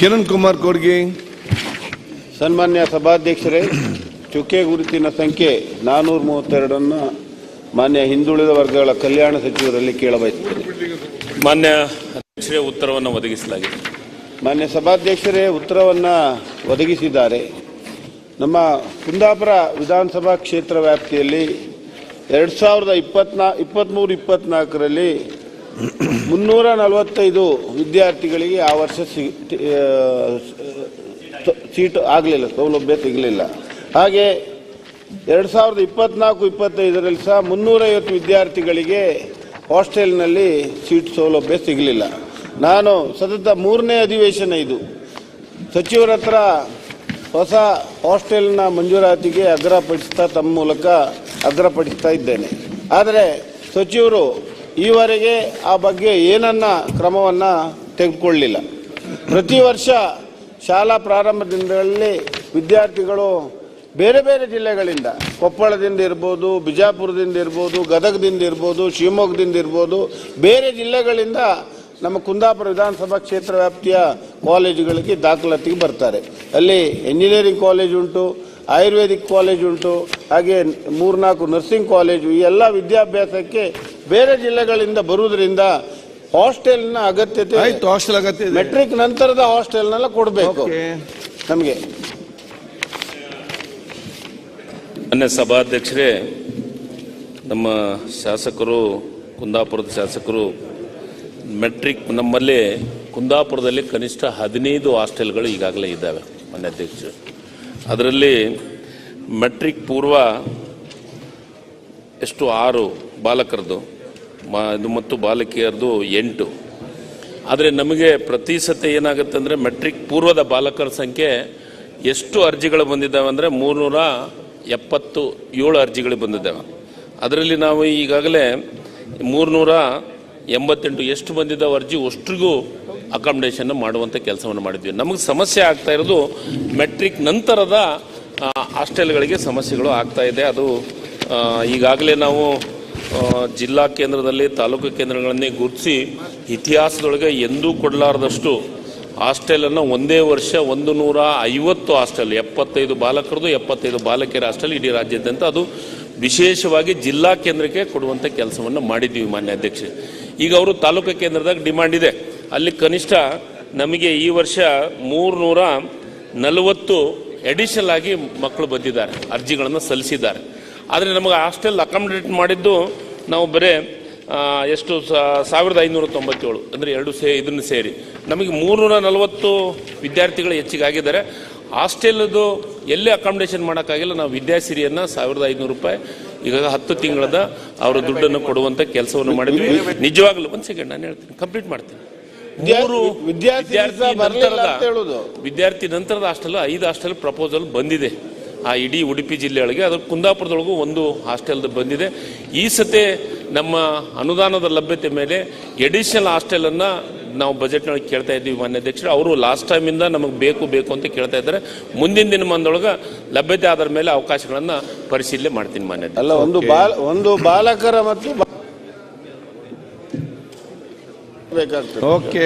ಕಿರಣ್ ಕುಮಾರ್ ಕೋಡ್ಗೆ. ಸನ್ಮಾನ್ಯ ಸಭಾಧ್ಯಕ್ಷರೇ, ಚುಕ್ಕೆ ಗುರುತಿನ ಸಂಖ್ಯೆ 432 ಮಾನ್ಯ ಹಿಂದುಳಿದ ವರ್ಗಗಳ ಕಲ್ಯಾಣ ಸಚಿವರಲ್ಲಿ ಕೇಳಬಯಸುತ್ತೇನೆ. ಮಾನ್ಯ ಅಧ್ಯಕ್ಷರೇ, ಉತ್ತರವನ್ನು ಒದಗಿಸಲಾಗಿದೆ. ಮಾನ್ಯ ಸಭಾಧ್ಯಕ್ಷರೇ, ಉತ್ತರವನ್ನು ಒದಗಿಸಿದ್ದಾರೆ. ನಮ್ಮ ಕುಂದಾಪುರ ವಿಧಾನಸಭಾ ಕ್ಷೇತ್ರ ವ್ಯಾಪ್ತಿಯಲ್ಲಿ 2023-24ರಲ್ಲಿ 345 ವಿದ್ಯಾರ್ಥಿಗಳಿಗೆ ಆ ವರ್ಷ ಸೀಟು ಆಗಲಿಲ್ಲ, ಸೌಲಭ್ಯ ಸಿಗಲಿಲ್ಲ. ಹಾಗೆ 2024-25ರಲ್ಲಿ ಸಹ 350 ವಿದ್ಯಾರ್ಥಿಗಳಿಗೆ ಹಾಸ್ಟೆಲ್ನಲ್ಲಿ ಸೀಟ್ ಸೌಲಭ್ಯ ಸಿಗಲಿಲ್ಲ. ನಾನು ಸತತ 3ನೇ ಅಧಿವೇಶನ ಇದು ಸಚಿವರ ಹತ್ರ ಹೊಸ ಹಾಸ್ಟೆಲ್ನ ಮಂಜೂರಾತಿಗೆ ತಮ್ಮ ಮೂಲಕ ಅಗ್ರಪಡಿಸ್ತಾ ಇದ್ದೇನೆ. ಆದರೆ ಸಚಿವರು ಈವರೆಗೆ ಆ ಬಗ್ಗೆ ಏನನ್ನ ಕ್ರಮವನ್ನು ತೆಗೆದುಕೊಳ್ಳಲಿಲ್ಲ. ಪ್ರತಿ ವರ್ಷ ಶಾಲಾ ಪ್ರಾರಂಭದಿಂದಲೇ ವಿದ್ಯಾರ್ಥಿಗಳು ಬೇರೆ ಬೇರೆ ಜಿಲ್ಲೆಗಳಿಂದ, ಕೊಪ್ಪಳದಿಂದ ಇರ್ಬೋದು, ಬಿಜಾಪುರದಿಂದ ಇರ್ಬೋದು, ಗದಗದಿಂದ ಇರ್ಬೋದು, ಶಿವಮೊಗ್ಗದಿಂದ ಇರ್ಬೋದು, ಬೇರೆ ಜಿಲ್ಲೆಗಳಿಂದ ನಮ್ಮ ಕುಂದಾಪುರ ವಿಧಾನಸಭಾ ಕ್ಷೇತ್ರ ವ್ಯಾಪ್ತಿಯ ಕಾಲೇಜುಗಳಿಗೆ ದಾಖಲಾತಿಗೆ ಬರ್ತಾರೆ. ಅಲ್ಲಿ ಎಂಜಿನಿಯರಿಂಗ್ ಕಾಲೇಜ್ ಉಂಟು, ಆಯುರ್ವೇದಿಕ್ ಕಾಲೇಜ್ ಉಂಟು, ಹಾಗೆ 3-4 ನರ್ಸಿಂಗ್ ಕಾಲೇಜು. ಈ ಎಲ್ಲ ವಿದ್ಯಾಭ್ಯಾಸಕ್ಕೆ ಬೇರೆ ಜಿಲ್ಲೆಗಳಿಂದ ಬರುವುದರಿಂದ ಹಾಸ್ಟೆಲ್ನ ಅಗತ್ಯತೆ, ಮೆಟ್ರಿಕ್ ನಂತರದ ಹಾಸ್ಟೆಲ್ನೆಲ್ಲ ಕೊಡಬೇಕು ನಮಗೆ. ಮಾನ್ಯ ಸಭಾಧ್ಯಕ್ಷರೇ, ನಮ್ಮ ಶಾಸಕರು, ಕುಂದಾಪುರದ ಶಾಸಕರು, ಮೆಟ್ರಿಕ್ ನಮ್ಮಲ್ಲಿ ಕುಂದಾಪುರದಲ್ಲಿ ಕನಿಷ್ಠ 15 ಹಾಸ್ಟೆಲ್ಗಳು ಈಗಾಗಲೇ ಇದ್ದಾವೆ ಮಾನ್ಯ ಅಧ್ಯಕ್ಷರು. ಅದರಲ್ಲಿ ಮೆಟ್ರಿಕ್ ಪೂರ್ವ ಎಷ್ಟು 6 ಬಾಲಕರದು ಮತ್ತು ಬಾಲಕಿಯರದು 8. ಆದರೆ ನಮಗೆ ಪ್ರತಿ ಸತಿ ಏನಾಗುತ್ತೆ ಅಂದರೆ ಮೆಟ್ರಿಕ್ ಪೂರ್ವದ ಬಾಲಕರ ಸಂಖ್ಯೆ ಎಷ್ಟು ಅರ್ಜಿಗಳು ಬಂದಿದ್ದಾವೆ ಅಂದರೆ 377 ಅರ್ಜಿಗಳು ಬಂದಿದ್ದಾವೆ. ಅದರಲ್ಲಿ ನಾವು ಈಗಾಗಲೇ 388 ಎಷ್ಟು ಬಂದಿದ್ದಾವೆ ಅರ್ಜಿ ಅಷ್ಟಿಗೂ ಅಕಾಮಿಡೇಷನ್ ಮಾಡುವಂಥ ಕೆಲಸವನ್ನು ಮಾಡಿದ್ವಿ. ನಮಗೆ ಸಮಸ್ಯೆ ಆಗ್ತಾ ಇರೋದು ಮೆಟ್ರಿಕ್ ನಂತರದ ಹಾಸ್ಟೆಲ್ಗಳಿಗೆ ಸಮಸ್ಯೆಗಳು ಆಗ್ತಾ ಇದೆ. ಅದು ಈಗಾಗಲೇ ನಾವು ಜಿಲ್ಲಾ ಕೇಂದ್ರದಲ್ಲಿ, ತಾಲೂಕು ಕೇಂದ್ರಗಳನ್ನೇ ಗುರುತಿಸಿ ಇತಿಹಾಸದೊಳಗೆ ಎಂದೂ ಕೊಡಲಾರದಷ್ಟು ಹಾಸ್ಟೆಲನ್ನು ಒಂದೇ ವರ್ಷ 150 ಹಾಸ್ಟೆಲ್, 75 ಬಾಲಕರದು 75 ಬಾಲಕಿಯರ ಹಾಸ್ಟೆಲ್ ಇಡೀ ರಾಜ್ಯಾದ್ಯಂತ ಅದು ವಿಶೇಷವಾಗಿ ಜಿಲ್ಲಾ ಕೇಂದ್ರಕ್ಕೆ ಕೊಡುವಂಥ ಕೆಲಸವನ್ನು ಮಾಡಿದ್ದೀವಿ ಮಾನ್ಯ ಅಧ್ಯಕ್ಷರೇ. ಈಗ ಅವರು ತಾಲೂಕು ಕೇಂದ್ರದಾಗ ಡಿಮಾಂಡ್ ಇದೆ, ಅಲ್ಲಿ ಕನಿಷ್ಠ ನಮಗೆ ಈ ವರ್ಷ 340 ಎಡಿಷನಲ್ ಆಗಿ ಮಕ್ಕಳು ಬಂದಿದ್ದಾರೆ, ಅರ್ಜಿಗಳನ್ನು ಸಲ್ಲಿಸಿದ್ದಾರೆ. ಆದರೆ ನಮಗೆ ಹಾಸ್ಟೆಲ್ ಅಕಾಮಿಡೇಟ್ ಮಾಡಿದ್ದು ನಾವು ಬರೀ ಎಷ್ಟು 1597 ಅಂದರೆ ಇದನ್ನು ಸೇರಿ ನಮಗೆ 340 ವಿದ್ಯಾರ್ಥಿಗಳು ಹೆಚ್ಚಿಗೆ ಆಗಿದ್ದಾರೆ. ಹಾಸ್ಟೆಲ್ದು ಎಲ್ಲಿ ಅಕಾಮಿಡೇಷನ್ ಮಾಡೋಕ್ಕಾಗಿಲ್ಲ. ನಾವು ವಿದ್ಯಾಸಿರಿಯನ್ನು 1500 ರೂಪಾಯಿ ಈಗ 10 ತಿಂಗಳದ ಅವರ ದುಡ್ಡನ್ನು ಕೊಡುವಂಥ ಕೆಲಸವನ್ನು ಮಾಡಿದ್ವಿ. ನಿಜವಾಗ್ಲೂ ಒಂದು ಸೆಕೆಂಡ್ ನಾನು ಹೇಳ್ತೀನಿ, ಕಂಪ್ಲೀಟ್ ಮಾಡ್ತೀನಿ. ವಿದ್ಯಾರ್ಥಿ ನಂತರದ ಹಾಸ್ಟೆಲ್ 5 ಹಾಸ್ಟೆಲ್ ಪ್ರಪೋಸಲ್ ಬಂದಿದೆ ಆ ಇಡೀ ಉಡುಪಿ ಜಿಲ್ಲೆಯೊಳಗೆ. ಅದು ಕುಂದಾಪುರದೊಳಗೂ 1 ಹಾಸ್ಟೆಲ್ ಬಂದಿದೆ. ಈ ಸತೆ ನಮ್ಮ ಅನುದಾನದ ಲಭ್ಯತೆ ಮೇಲೆ ಎಡಿಷನಲ್ ಹಾಸ್ಟೆಲನ್ನು ನಾವು ಬಜೆಟ್ನೊಳಗೆ ಕೇಳ್ತಾ ಇದ್ದೀವಿ ಮಾನ್ಯ ಅಧ್ಯಕ್ಷರು. ಅವರು ಲಾಸ್ಟ್ ಟೈಮಿಂದ ನಮಗೆ ಬೇಕು ಅಂತ ಕೇಳ್ತಾ ಇದ್ದಾರೆ. ಮುಂದಿನ ದಿನಮಾನದೊಳಗೆ ಲಭ್ಯತೆ ಆಧಾರ ಮೇಲೆ ಅವಕಾಶಗಳನ್ನು ಪರಿಶೀಲನೆ ಮಾಡ್ತೀನಿ ಮಾನ್ಯ ಅಧ್ಯಕ್ಷ. ಅಲ್ಲ, ಒಂದು ಬಾಲಕರ ಮತ್ತು ಓಕೆ